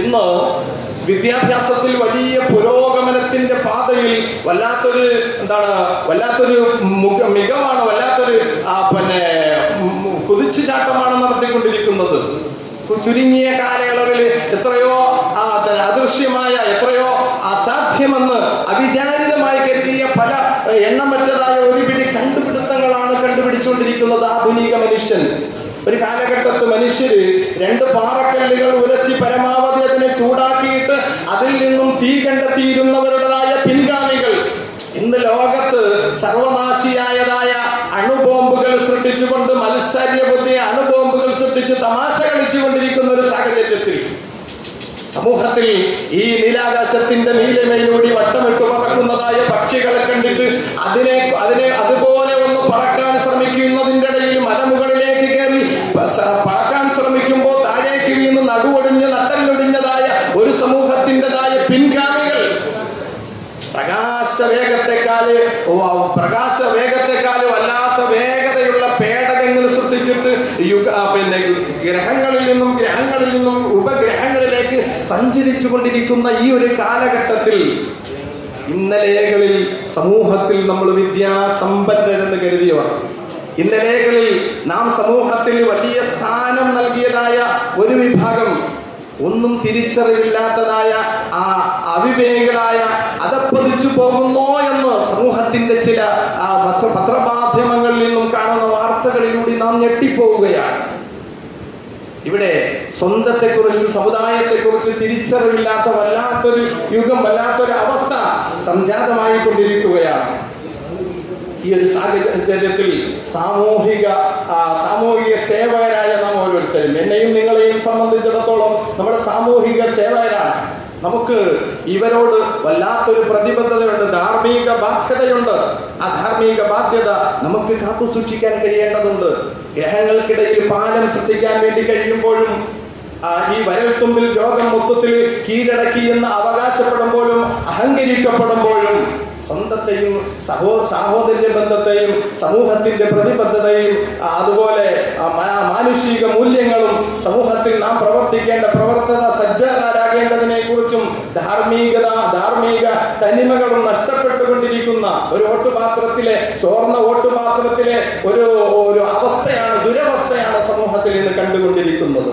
ഇന്ന് വിദ്യാഭ്യാസത്തിൽ വലിയ പുരോഗമനത്തിന്റെ പാതയിൽ വല്ലാത്തൊരു മികവാണ്, വല്ലാത്തൊരു കുതിച്ചുചാട്ടമാണ് നടത്തിക്കൊണ്ടിരിക്കുന്നത്. ചുരുങ്ങിയ കാലയളവിൽ എത്രയോ അദൃശ്യമായ, എത്രയോ അസാധ്യമെന്ന് അവിചാരിതമായി കരുതിയ പല എണ്ണമറ്റതായ ഒരുപിടി കണ്ടുപിടുത്തങ്ങളാണ് കണ്ടുപിടിച്ചുകൊണ്ടിരിക്കുന്നത് ആധുനിക മനുഷ്യൻ. ഒരു കാലഘട്ടത്ത് മനുഷ്യര് 2 പാറക്കല്ലുകൾ ഉരസി പരമാവധി അതിനെ ചൂടാക്കിയിട്ട് അതിൽ നിന്നും തീ കണ്ടെത്തിയിരുന്നവരുടേതായ പിൻഗാമികൾ ഇന്ന് ലോകത്ത് സർവനാശിയായതായ അണുബോംബുകൾ സൃഷ്ടിച്ചുകൊണ്ട്, മത്സര്യബുദ്ധിയ അണുബോംബുകൾ സൃഷ്ടിച്ച് തമാശ കളിച്ചുകൊണ്ടിരിക്കുന്ന ഒരു സാഹചര്യത്തിൽ സമൂഹത്തിൽ ഈ നീലാകാശത്തിന്റെ നീലമയിലൂടെ വട്ടമിട്ട് പറക്കുന്നതായ പക്ഷികളെ കണ്ടിട്ട് അതിനെ അതുപോലെ ഒന്ന് പറക്കാൻ ശ്രമിക്കുന്നതിൻ്റെ ഇടയിൽ മലമുകളിലേക്ക് കയറി പറക്കാൻ ശ്രമിക്കുമ്പോൾ താഴേക്ക് വീണ് നടുവൊടിഞ്ഞ് നട്ടല്ലൊടിഞ്ഞതായ ഒരു സമൂഹത്തിൻ്റെതായ പിൻഗാമികൾ പ്രകാശവേഗത്തെക്കാൾ വല്ലാത്ത വേഗതയുള്ള പേടകങ്ങൾ സൃഷ്ടിച്ചിട്ട് ഗ്രഹങ്ങളിൽ നിന്നും ഉപഗ്രഹങ്ങളിലേക്ക് സഞ്ചരിച്ചു കൊണ്ടിരിക്കുന്ന ഈ ഒരു കാലഘട്ടത്തിൽ ഇന്നലെകളിൽ സമൂഹത്തിൽ നമ്മൾ വിദ്യാസമ്പന്നരെന്ന് കരുതിയവർ, ഇന്നലെകളിൽ നാം സമൂഹത്തിൽ വലിയ സ്ഥാനം നൽകിയതായ ഒരു വിഭാഗം ഒന്നും തിരിച്ചറിവില്ലാത്തതായ അവിവേകികളായ അതപ്പതിച്ചു പോകുന്നോ എന്ന് സമൂഹത്തിന്റെ ചില പത്രമാധ്യമങ്ങളിൽ നിന്നും കാണുന്ന വാർത്തകളിലൂടെ നാം ഞെട്ടിപ്പോവുകയാണ്. ഇവിടെ സ്വന്തത്തെക്കുറിച്ച്, സമുദായത്തെക്കുറിച്ച് തിരിച്ചറിവില്ലാത്ത വല്ലാത്തൊരു യുഗം, വല്ലാത്തൊരു അവസ്ഥ സംജാതമായി കൊണ്ടിരിക്കുകയാണ്. ഈ ഒരു സാഹചര്യത്തിൽ സാമൂഹിക സേവകരായ നാം ഓരോരുത്തരും, എന്നെയും നിങ്ങളെയും സംബന്ധിച്ചിടത്തോളം നമ്മുടെ സാമൂഹിക സേവകരാണ്. നമുക്ക് ഇവരോട് വല്ലാത്തൊരു പ്രതിബദ്ധതയുണ്ട്, ധാർമ്മിക ബാധ്യതയുണ്ട്. ആ ധാർമ്മിക ബാധ്യത നമുക്ക് കാത്തു സൂക്ഷിക്കാൻ കഴിയേണ്ടതുണ്ട്. ഗ്രഹങ്ങൾക്കിടയിൽ പാലം സൃഷ്ടിക്കാൻ വേണ്ടി കഴിയുമ്പോഴും ഈ വരൽത്തുമ്പിൽ രോഗം മൊത്തത്തിൽ കീഴടക്കി എന്ന് അവകാശപ്പെടുമ്പോഴും അഹങ്കരിക്കപ്പെടുമ്പോഴും സ്വന്തത്തെയും സാഹോദര്യ ബന്ധത്തെയും സമൂഹത്തിന്റെ പ്രതിബദ്ധതയും അതുപോലെ മാനുഷിക മൂല്യങ്ങളും സമൂഹത്തിൽ നാം പ്രവർത്തിക്കേണ്ട പ്രവർത്തന സജ്ജരാകേണ്ടതിനെ കുറിച്ചും ധാർമ്മിക തനിമകളും നഷ്ടപ്പെട്ടുകൊണ്ടിരിക്കുന്ന ഒരു ചോർന്ന ഓട്ടുപാത്രത്തിലെ ഒരു അവസ്ഥയാണ്, ദുരവസ്ഥയാണ് സമൂഹത്തിൽ ഇന്ന് കണ്ടുകൊണ്ടിരിക്കുന്നത്.